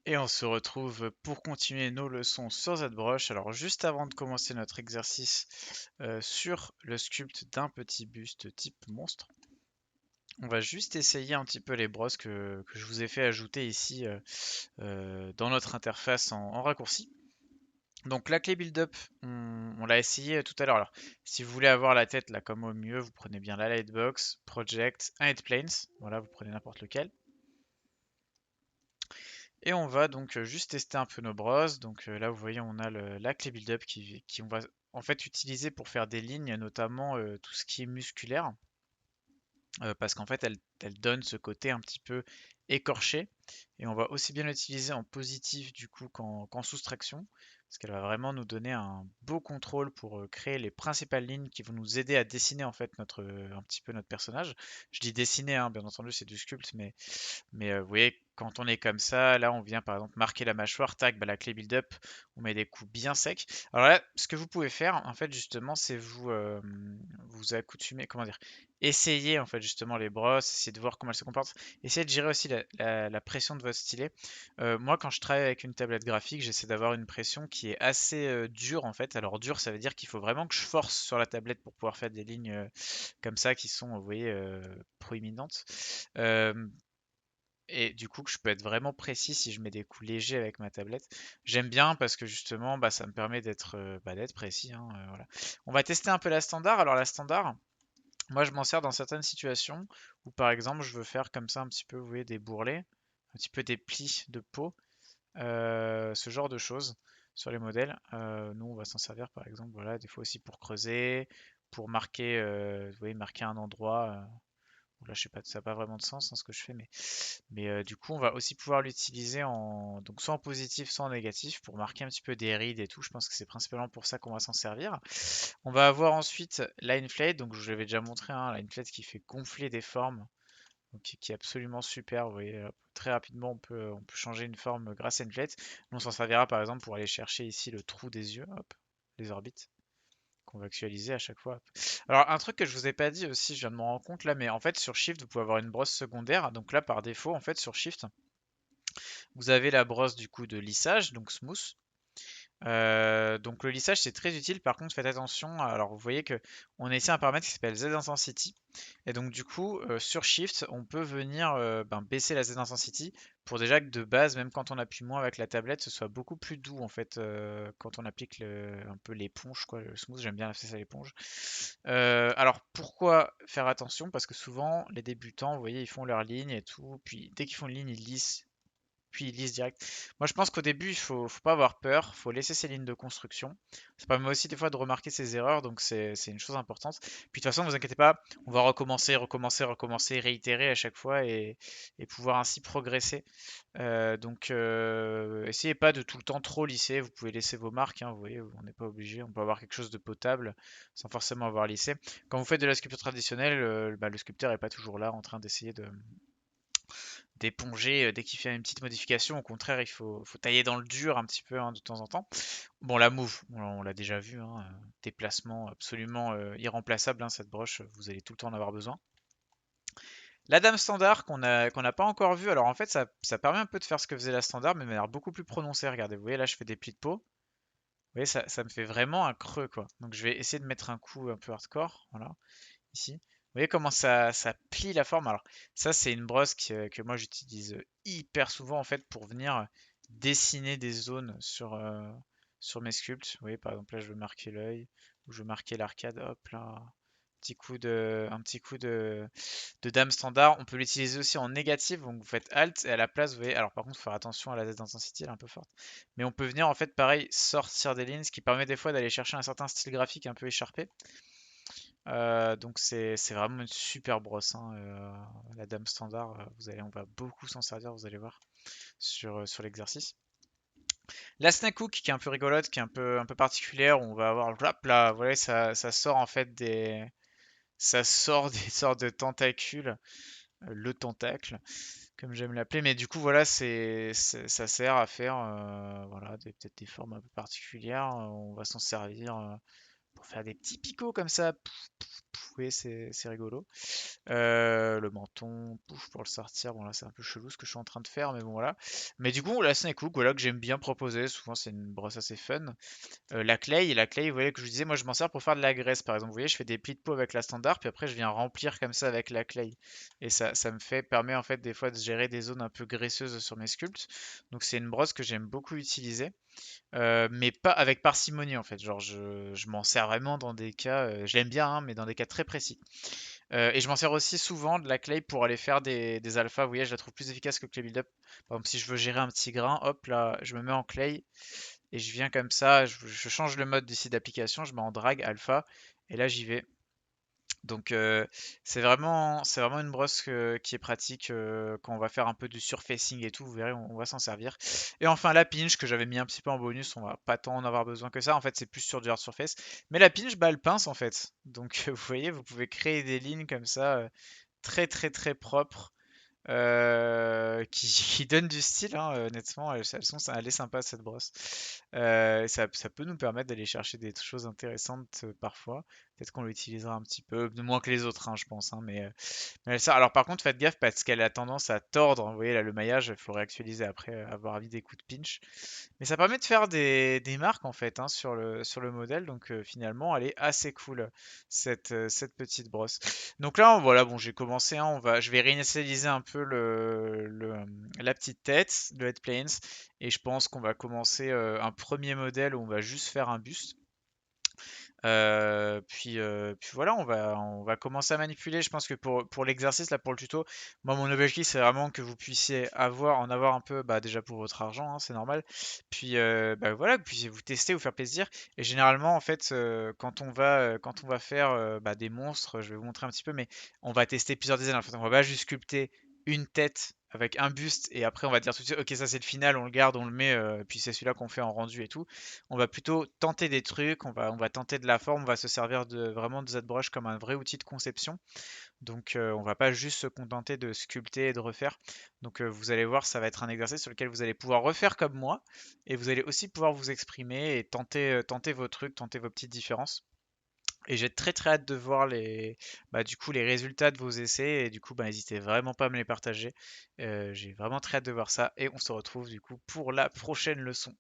Et on se retrouve pour continuer nos leçons sur ZBrush. Alors juste avant de commencer notre exercice sur le sculpt d'un petit buste type monstre, on va juste essayer un petit peu les brosses que je vous ai fait ajouter ici dans notre interface en raccourci. Donc la clé build-up, on l'a essayé tout à l'heure. Alors si vous voulez avoir la tête là comme au mieux, vous prenez bien la Lightbox, Project, Edit Planes. Voilà, vous prenez n'importe lequel. Et on va donc juste tester un peu nos brosses. Donc là, vous voyez, on a la clé build-up qui on va en fait utiliser pour faire des lignes, notamment tout ce qui est musculaire, parce qu'en fait, elle donne ce côté un petit peu écorché. Et on va aussi bien l'utiliser en positif du coup qu'en soustraction, parce qu'elle va vraiment nous donner un beau contrôle pour créer les principales lignes qui vont nous aider à dessiner en fait un petit peu notre personnage. Je dis dessiner, hein, bien entendu, c'est du sculpt, mais vous voyez, quand on est comme ça, là, on vient par exemple marquer la mâchoire, tac, bah, la clé build-up, on met des coups bien secs. Alors là, ce que vous pouvez faire, en fait, justement, c'est vous accoutumer, comment dire, essayer en fait justement les brosses, essayer de voir comment elles se comportent, essayer de gérer aussi la pression de votre stylet. Moi, quand je travaille avec une tablette graphique, j'essaie d'avoir une pression qui est assez dure en fait. Alors dur, ça veut dire qu'il faut vraiment que je force sur la tablette pour pouvoir faire des lignes comme ça qui sont, vous voyez, proéminentes. Euh, et du coup, que je peux être vraiment précis si je mets des coups légers avec ma tablette. J'aime bien parce que justement, bah, ça me permet d'être précis, hein, voilà. On va tester un peu la standard. Alors la standard, moi je m'en sers dans certaines situations où par exemple je veux faire comme ça un petit peu, vous voyez, des bourrelets, un petit peu des plis de peau, ce genre de choses sur les modèles. Nous on va s'en servir par exemple, voilà, des fois aussi pour creuser, pour marquer, vous voyez, marquer un endroit. Là, je sais pas, ça n'a pas vraiment de sens hein, ce que je fais, mais du coup, on va aussi pouvoir l'utiliser donc soit en positif, soit en négatif pour marquer un petit peu des rides et tout. Je pense que c'est principalement pour ça qu'on va s'en servir. On va avoir ensuite l'inflate, donc je vous l'avais déjà montré, hein, l'inflate qui fait gonfler des formes, donc qui est absolument super. Vous voyez, très rapidement, on peut changer une forme grâce à l'inflate. Nous, on s'en servira par exemple pour aller chercher ici le trou des yeux, hop, les orbites qu'on va actualiser à chaque fois. Alors un truc que je vous ai pas dit aussi, je viens de m'en rendre compte là, mais en fait sur Shift vous pouvez avoir une brosse secondaire. Donc là par défaut en fait sur Shift vous avez la brosse du coup de lissage, donc smooth. Donc le lissage c'est très utile. Par contre faites attention. Alors vous voyez que on a ici un paramètre qui s'appelle Z Intensity. Et donc du coup sur Shift on peut venir baisser la Z Intensity pour déjà que de base même quand on appuie moins avec la tablette ce soit beaucoup plus doux en fait quand on applique un peu l'éponge quoi. Le smooth j'aime bien appeler ça l'éponge. Alors pourquoi faire attention? Parce que souvent les débutants vous voyez ils font leur ligne et tout. Puis dès qu'ils font une ligne ils lissent puis ils lisent direct. Moi, je pense qu'au début, il faut pas avoir peur, faut laisser ses lignes de construction. Ça permet aussi des fois de remarquer ses erreurs, donc c'est une chose importante. Puis de toute façon, ne vous inquiétez pas, on va recommencer, recommencer, recommencer, réitérer à chaque fois et pouvoir ainsi progresser. Donc, essayez pas de tout le temps trop lisser. Vous pouvez laisser vos marques, hein, vous voyez, on n'est pas obligé. On peut avoir quelque chose de potable sans forcément avoir lissé. Quand vous faites de la sculpture traditionnelle, le sculpteur est pas toujours là en train d'essayer d'éponger dès qu'il fait une petite modification. Au contraire, il faut tailler dans le dur un petit peu hein, de temps en temps. Bon, la move, on l'a déjà vu, hein, déplacement absolument irremplaçable, hein, cette broche, vous allez tout le temps en avoir besoin. La dame standard qu'on n'a pas encore vue, alors en fait ça permet un peu de faire ce que faisait la standard, mais de manière beaucoup plus prononcée. Regardez, vous voyez là je fais des plis de peau. Vous voyez, ça me fait vraiment un creux quoi. Donc je vais essayer de mettre un coup un peu hardcore, voilà, ici. Vous voyez comment ça plie la forme? Alors, ça, c'est une brosse que moi j'utilise hyper souvent en fait pour venir dessiner des zones sur mes sculptes. Vous voyez, par exemple, là, je veux marquer l'œil ou je veux marquer l'arcade. Hop là, un petit coup de dame standard. On peut l'utiliser aussi en négatif. Donc, vous faites Alt et à la place, vous voyez. Alors, par contre, il faut faire attention à la Z intensity, elle est un peu forte. Mais on peut venir en fait, pareil, sortir des lignes, ce qui permet des fois d'aller chercher un certain style graphique un peu écharpé. Donc c'est vraiment une super brosse, hein, la dame standard, on va beaucoup s'en servir, vous allez voir, sur l'exercice. La snake hook qui est un peu rigolote, qui est un peu particulière, on va avoir hop là, voilà, ça sort en fait ça sort des sortes de tentacules, le tentacle, comme j'aime l'appeler, mais du coup voilà, ça sert à faire voilà, peut-être des formes un peu particulières, on va s'en servir. pour faire des petits picots comme ça. Pouf, pouf, pouf. Oui, c'est rigolo. Le menton, pouf, pour le sortir. Bon, là, c'est un peu chelou ce que je suis en train de faire, mais bon, voilà. Mais du coup, la Snake Hook, voilà, que j'aime bien proposer. Souvent, c'est une brosse assez fun. La clay, vous voyez, que je vous disais, moi, je m'en sers pour faire de la graisse, par exemple. Vous voyez, je fais des plis de peau avec la standard, puis après, je viens remplir comme ça avec la clay. Et ça permet, en fait, des fois, de gérer des zones un peu graisseuses sur mes sculptes. Donc, c'est une brosse que j'aime beaucoup utiliser. Mais pas avec parcimonie en fait. Genre, je m'en sers vraiment dans des cas, je l'aime bien, hein, mais dans des cas très précis. Et je m'en sers aussi souvent de la clay pour aller faire des alphas. Vous voyez, je la trouve plus efficace que Clay Build Up. Par exemple, si je veux gérer un petit grain, hop là, je me mets en clay et je viens comme ça. Je change le mode d'ici d'application, je mets en drag alpha et là j'y vais. Donc c'est vraiment une brosse qui est pratique quand on va faire un peu du surfacing et tout, vous verrez, on va s'en servir. Et enfin la pinch que j'avais mis un petit peu en bonus, on va pas tant en avoir besoin que ça, en fait c'est plus sur du hard surface. Mais la pinch, bah elle pince en fait. Donc vous voyez, vous pouvez créer des lignes comme ça, très très très propres qui donne du style, hein, honnêtement, elle est sympa cette brosse. Ça peut nous permettre d'aller chercher des choses intéressantes parfois. Peut-être qu'on l'utilisera un petit peu, de moins que les autres, hein, je pense. Hein, mais alors par contre, faites gaffe parce qu'elle a tendance à tordre. Vous voyez là le maillage, il faut réactualiser après avoir mis des coups de pinch. Mais ça permet de faire des marques en fait hein, sur le modèle, donc finalement elle est assez cool cette petite brosse. Donc là voilà, bon j'ai commencé, hein, je vais réinitialiser un peu la petite tête, le head planes, et je pense qu'on va commencer un premier modèle où on va juste faire un buste. Puis voilà, on va commencer à manipuler. Je pense que pour l'exercice, là, pour le tuto, moi, mon objectif, c'est vraiment que vous puissiez en avoir un peu, bah, déjà pour votre argent, hein, c'est normal. Puis, bah, voilà, que vous puissiez vous tester, vous faire plaisir. Et généralement, en fait, quand on va faire bah, des monstres, je vais vous montrer un petit peu, mais on va tester plusieurs dizaines. En fait, on va pas juste sculpter une tête avec un buste et après on va dire tout de suite, ok, ça c'est le final, on le garde, on le met, puis c'est celui-là qu'on fait en rendu et tout. On va plutôt tenter des trucs, on va tenter de la forme, on va se servir vraiment de ZBrush comme un vrai outil de conception. Donc on va pas juste se contenter de sculpter et de refaire. Donc vous allez voir, ça va être un exercice sur lequel vous allez pouvoir refaire comme moi et vous allez aussi pouvoir vous exprimer et tenter vos trucs, tenter vos petites différences. Et j'ai très très hâte de voir du coup, les résultats de vos essais et du coup, bah, n'hésitez vraiment pas à me les partager. J'ai vraiment très hâte de voir ça et on se retrouve du coup pour la prochaine leçon.